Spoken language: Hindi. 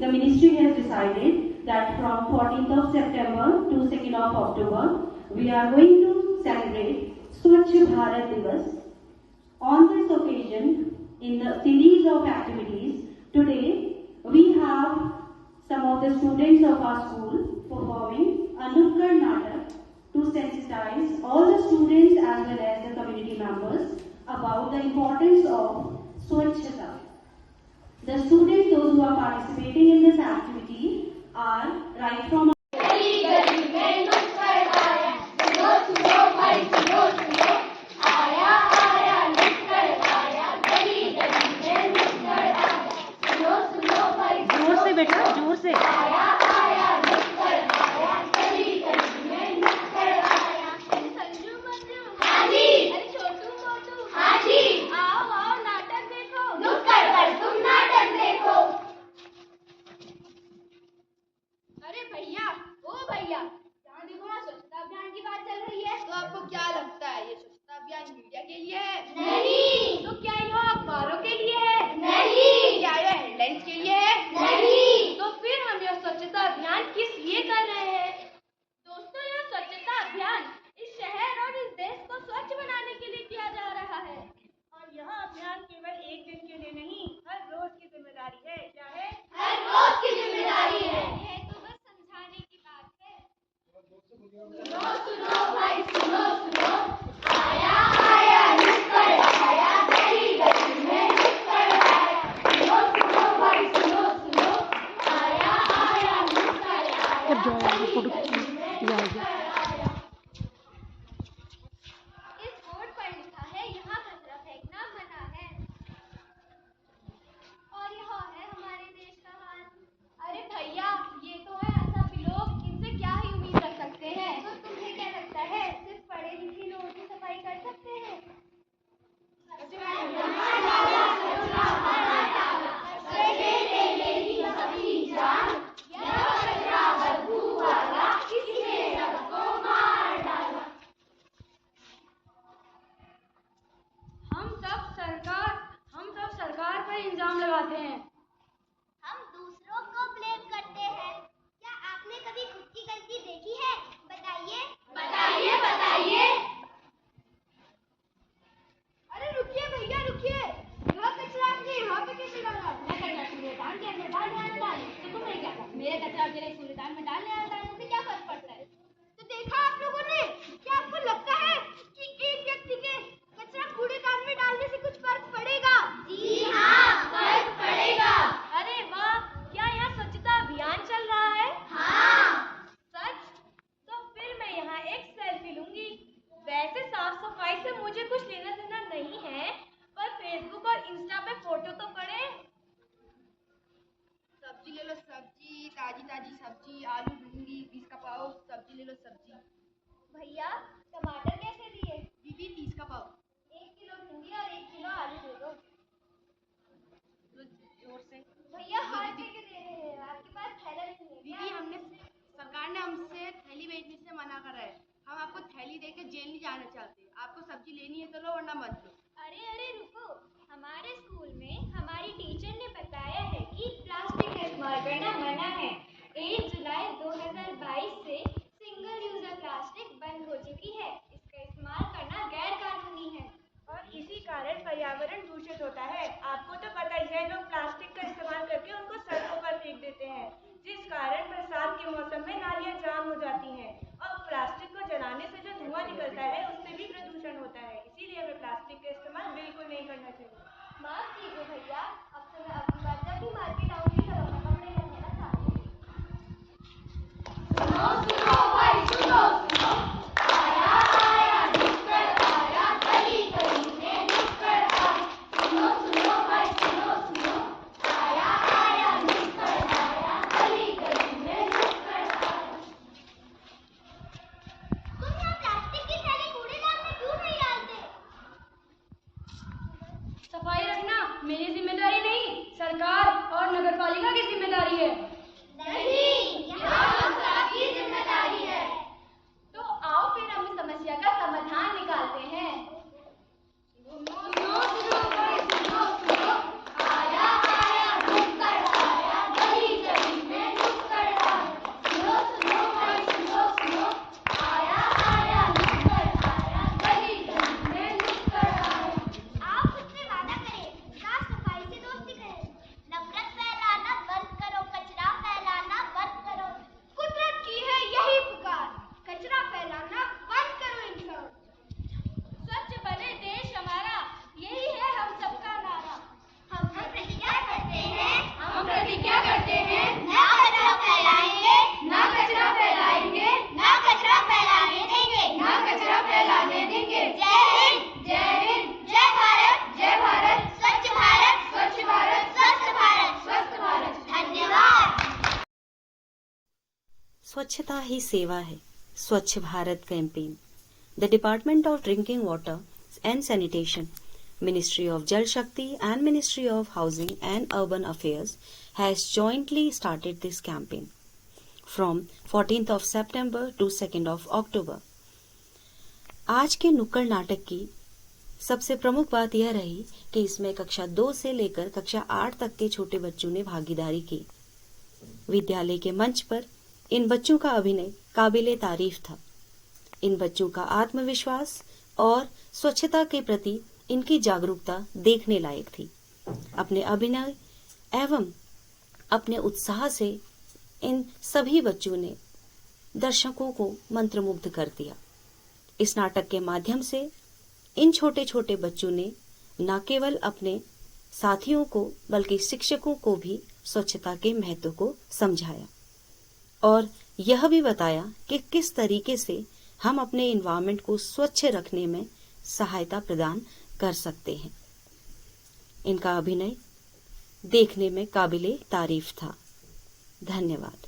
the ministry has decided that from 14th of September to 2nd of October, we are going to celebrate Swachh Bharat Divas. On this occasion, in the series of activities, today we have some of the students of our school performing a Nukkad Natak to sensitize all the students as well as the community members about the importance of Swachhata. The students, those who are participating in this activity, are right from जोर से बेटा, जोर से। अरे भैया, ओ भैया, यहाँ देखो ना, स्वच्छता अभियान की बात चल रही है। तो आपको क्या लगता है ये स्वच्छता अभियान मीडिया के लिए है? नहीं। तो क्या यह अखबारों के लिए है? नहीं। क्या यह हेडलाइंस के लिए है? नहीं। तो फिर हम यह स्वच्छता अभियान किस लिए कर रहे हैं? दोस्तों, यह स्वच्छता अभियान इस शहर और इस देश को स्वच्छ बनाने के लिए किया जा रहा है। और यह अभियान केवल एक दिन के लिए नहीं, हर रोज की जिम्मेदारी है। क्या है? हर रोज की जिम्मेदारी है। यह तो बस समझाने की बात है। सुनो सुनो भाई, सुनो सुनो, आया आया नुक्कड़ आया, गली गली में नुक्कड़ आया। सुनो सुनो भाई, सुनो सुनो, आया आया नुक्कड़ आया, गली गली में नुक्कड़ आया। इस बोर्ड पर लिखा है, यहाँ कचरा फेंकना मना है। और यह है हमारे देश का हाल। अरे भैया, ये तो है असभ्य लोग, इनसे क्या ही उम्मीद रख सकते हैं? तो तुम्हें क्या लगता है, सिर्फ पढ़े लिखे लोग ही सफाई कर सकते हैं? हम सब सरकार पर इल्जाम लगाते हैं। हम दूसरों को ब्लेम करते हैं। क्या आपने कभी खुद की गलती देखी है? बताइए। बताइए बताइए। अरे रुकिए भैया, रुकिए। यह कचरा आपने यहाँ पे कैसे डाला? मैं कचरा कूड़ेदान के अंदर डालने आया डालने, तो तुम्हें क्या था? मेरे कचरा मेरे कूड़ेदान में डालने आया डालने से क्या फर्क पड़ता है? तो देखा आप लोगों ने? क्या आपको लगता है कि एक व्यक्ति के कचरा कूड़ेदान में डालने से कुछ फर्क पड़ेगा? जी हाँ, फर्क पड़ेगा। अरे वाह, क्या यहाँ स्वच्छता अभियान चल रहा है? हाँ। सच? तो फिर मैं यहाँ एक सेल्फी लूंगी। वैसे साफ सफाई से मुझे कुछ लेना देना नहीं है, पर फेसबुक और इंस्टा पे फोटो तो पड़े। सब्जी ले लो, सब्जी, ताजी ताजी सब्जी, आलू भिंडी 20 का पाव। सब्जी ले लो, सब्जी। भैया, टमाटर कैसे दिए? दीदी 30 का पाव। 1 किलो भिंडी और 1 किलो आलू दे दो। जोर से। भैया, हाथ पे क्यों दे रहे हैं? आपके पास थैला नहीं है क्या? दीदी, सरकार ने हमसे थैली बेचने से मना करा है। हम आपको थैली देकर जेल नहीं जाना चाहते। आपको सब्जी लेनी है तो लो, वरना मत लो। अरे रुको, हमारे स्कूल में हमारी टीचर ने बताया है कि प्लास्टिक का इस्तेमाल करना मना है। 1 जुलाई 2022 से सिंगल यूजर प्लास्टिक बंद हो चुकी है। इसका इस्तेमाल करना गैर कानूनी है और इसी कारण पर्यावरण दूषित होता है। आपको तो पता ही है, लोग प्लास्टिक का इस्तेमाल करके उनको सड़कों पर फेंक देते हैं, जिस कारण बरसात के मौसम में नालियां जाम हो जाती हैं। और प्लास्टिक को जलाने से जो धुआं निकलता है, उससे भी प्रदूषण होता है। इसीलिए हमें प्लास्टिक का इस्तेमाल बिल्कुल नहीं करना चाहिए। माफ कीजिए भैया, अब से मैं अगली बार जब भी मार्केट आऊंगी तब अपने कपड़े लेने का साथ दूंगी। सुनो सुनो भाई, सुनो सुनो, आया आया नुक्कड़ आया, गली गली में नुक्कड़ आया। सुनो सुनो भाई, सुनो सुनो, आया आया नुक्कड़ आया, गली गली में नुक्कड़ आया। तुम यहाँ प्लास्टिक की थैली कूड़ेदान में क्यों नहीं डालते? सफाई रखना मेरी जिम्मेदारी नहीं, सरकार और नगरपालिका की जिम्मेदारी है। नहीं, यह हम सबकी जिम्मेदारी है। तो आओ फिर हम इस समस्या का समाधान निकालते हैं। सुनो सुनो भाई, सुनो सुनो, आया आया नुक्कड़ आया, गली गली स्वच्छता ही सेवा है, स्वच्छ Bharat campaign. The Department of Drinking Water and Sanitation, Ministry of Jal Shakti and Ministry of Housing and Urban Affairs has jointly started this campaign from 14th of September to 2nd of October. आज के नुक्कड़ नाटक की सबसे प्रमुख बात यह रही कि इसमें कक्षा 2 से लेकर कक्षा 8 तक के छोटे बच्चों ने भागीदारी की. विद्यालय के मंच पर इन बच्चों का अभिनय काबिले तारीफ था. इन बच्चों का आत्मविश्वास और स्वच्छता के प्रति इनकी जागरूकता देखने लायक थी. अपने अभिनय एवं अपने उत्साह से इन सभी बच्चों ने दर्शकों को मंत्रमुग्ध कर दिया. इस नाटक के माध्यम से इन छोटे छोटे बच्चों ने न केवल अपने साथियों को बल्कि शिक्षकों को भी स्वच्छता के महत्व को समझाया और यह भी बताया कि किस तरीके से हम अपने एनवायरनमेंट को स्वच्छ रखने में सहायता प्रदान कर सकते हैं. इनका अभिनय देखने में काबिले तारीफ था. धन्यवाद.